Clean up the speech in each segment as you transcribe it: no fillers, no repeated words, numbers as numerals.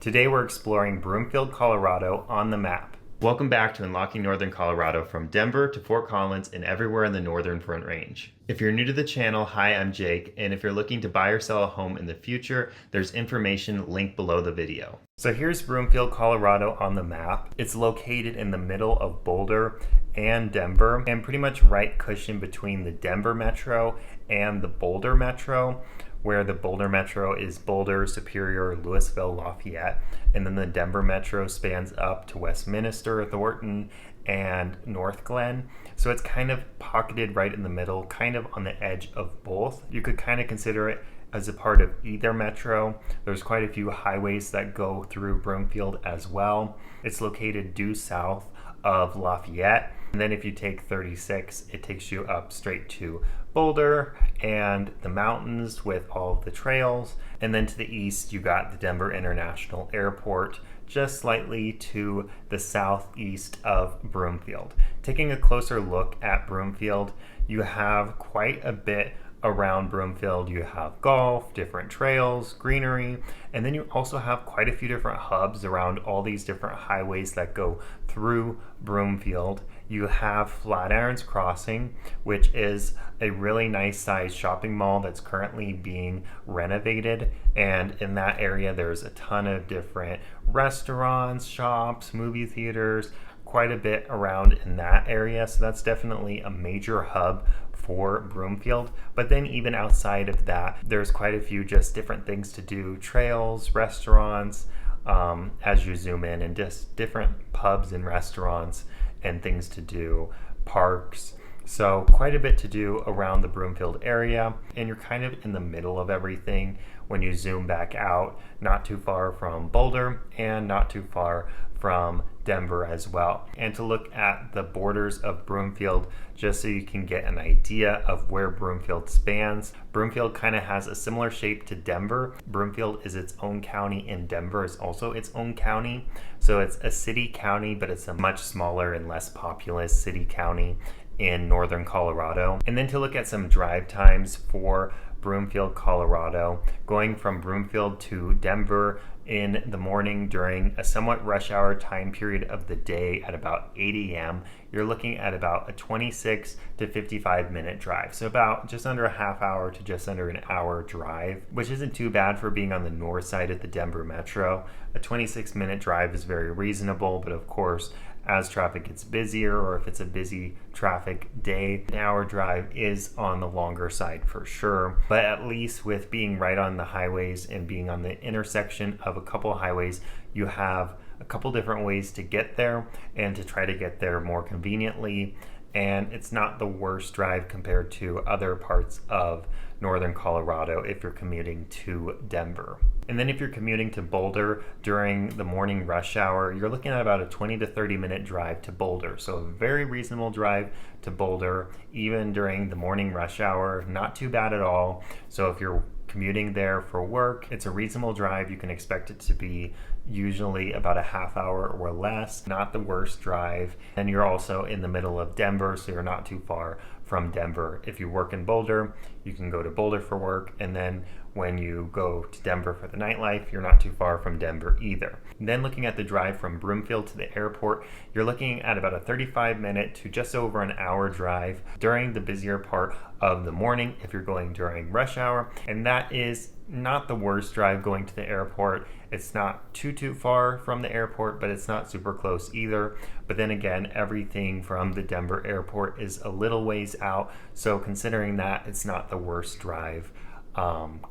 Today we're exploring Broomfield, Colorado on the map. Welcome back to Unlocking Northern Colorado, from Denver to Fort Collins and everywhere in the Northern Front Range. If you're new to the channel, hi, I'm Jake, and if you're looking to buy or sell a home in the future, there's information linked below the video. So here's Broomfield, Colorado on the map. It's located in the middle of Boulder and Denver, and pretty much right cushioned between the Denver Metro and the Boulder Metro, where the Boulder Metro is Boulder, Superior, Louisville, Lafayette, and then the Denver Metro spans up to Westminster, Thornton, and North Glen. So it's kind of pocketed right in the middle, kind of on the edge of both. You could kind of consider it as a part of either metro. There's quite a few highways that go through Broomfield as well. It's located due south of Lafayette. And then if you take 36, it takes you up straight to Boulder and the mountains with all of the trails. And then to the east, you got the Denver International Airport, just slightly to the southeast of Broomfield. Taking a closer look at Broomfield, you have quite a bit around Broomfield. You have golf, different trails, greenery, and then you also have quite a few different hubs around all these different highways that go through Broomfield. You have Flatirons Crossing, which is a really nice sized shopping mall that's currently being renovated, and in that area there's a ton of different restaurants, shops, movie theaters, quite a bit around in that area. So that's definitely a major hub for Broomfield. But then even outside of that, there's quite a few just different things to do, trails, restaurants, as you zoom in, and just different pubs and restaurants and things to do, parks. So quite a bit to do around the Broomfield area, and you're kind of in the middle of everything when you zoom back out, not too far from Boulder and not too far from Denver as well. And to look at the borders of Broomfield, just so you can get an idea of where Broomfield spans. Broomfield kind of has a similar shape to Denver. Broomfield is its own county, and Denver is also its own county. So it's a city county, but it's a much smaller and less populous city county in northern Colorado. And then to look at some drive times for Broomfield, Colorado, going from Broomfield to Denver in the morning during a somewhat rush hour time period of the day at about 8 a.m., you're looking at about a 26 to 55 minute drive. So about just under a half hour to just under an hour drive, which isn't too bad for being on the north side of the Denver Metro. A 26-minute drive is very reasonable, but of course, as traffic gets busier, or if it's a busy traffic day, an hour drive is on the longer side for sure. But at least with being right on the highways and being on the intersection of a couple highways, you have a couple different ways to get there and to try to get there more conveniently. And it's not the worst drive compared to other parts of northern Colorado if you're commuting to Denver. And then if you're commuting to Boulder during the morning rush hour, you're looking at about a 20 to 30 minute drive to Boulder. So a very reasonable drive to Boulder, even during the morning rush hour, not too bad at all. So if you're commuting there for work, it's a reasonable drive. You can expect it to be usually about a half hour or less, not the worst drive. And you're also in the middle of Denver, so you're not too far from Denver. If you work in Boulder, you can go to Boulder for work, and then when you go to Denver for the nightlife, you're not too far from Denver either. And then looking at the drive from Broomfield to the airport, you're looking at about a 35-minute to just over an hour drive during the busier part of the morning if you're going during rush hour. And that is not the worst drive going to the airport. It's not too far from the airport, but it's not super close either. But then again, everything from the Denver airport is a little ways out. So considering that, it's not the worst drive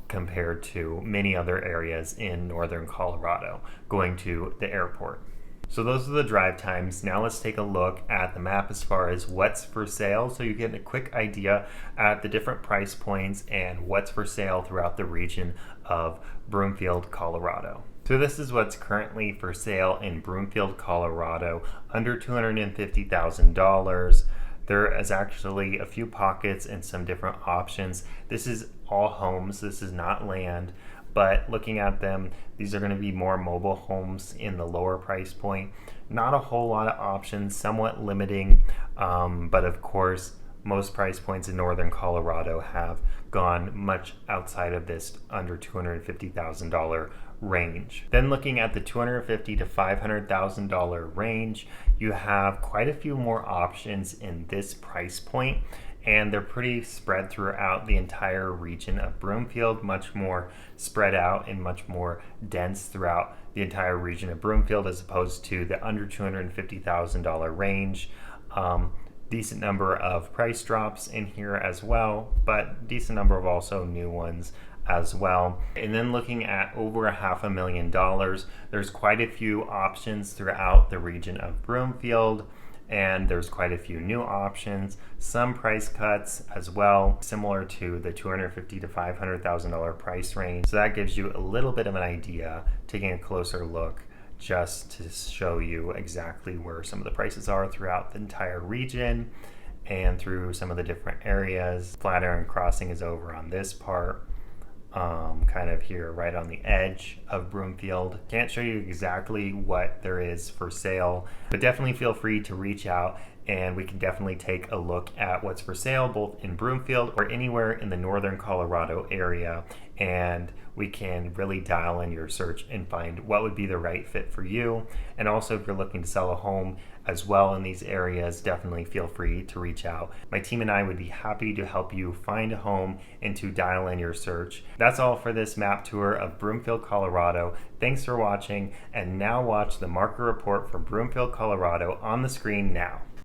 compared to many other areas in northern Colorado going to the airport. So those are the drive times. Now let's take a look at the map as far as what's for sale, so you get a quick idea at the different price points and what's for sale throughout the region of Broomfield, Colorado. So this is what's currently for sale in Broomfield, Colorado, under $250,000. There is actually a few pockets and some different options. This is all homes, this is not land, but looking at them, these are going to be more mobile homes in the lower price point. Not a whole lot of options, somewhat limiting, but of course, most price points in northern Colorado have gone much outside of this under $250,000 range. Then looking at the $250,000 to $500,000 range, you have quite a few more options in this price point, and they're pretty spread throughout the entire region of Broomfield, much more spread out and much more dense throughout the entire region of Broomfield as opposed to the under $250,000 range. Decent number of price drops in here as well, but decent number of also new ones as well. And then looking at over $500,000, there's quite a few options throughout the region of Broomfield, and there's quite a few new options, some price cuts as well, similar to the $250,000 to $500,000 price range. So that gives you a little bit of an idea, taking a closer look just to show you exactly where some of the prices are throughout the entire region and through some of the different areas. Flatiron Crossing is over on this part, kind of here right on the edge of Broomfield. Can't show you exactly what there is for sale, but definitely feel free to reach out and we can definitely take a look at what's for sale both in Broomfield or anywhere in the northern Colorado area, and we can really dial in your search and find what would be the right fit for you. And also, if you're looking to sell a home as well in these areas, definitely feel free to reach out. My team and I would be happy to help you find a home and to dial in your search. That's all for this map tour of Broomfield, Colorado. Thanks for watching, and now watch the market report for Broomfield, Colorado on the screen now.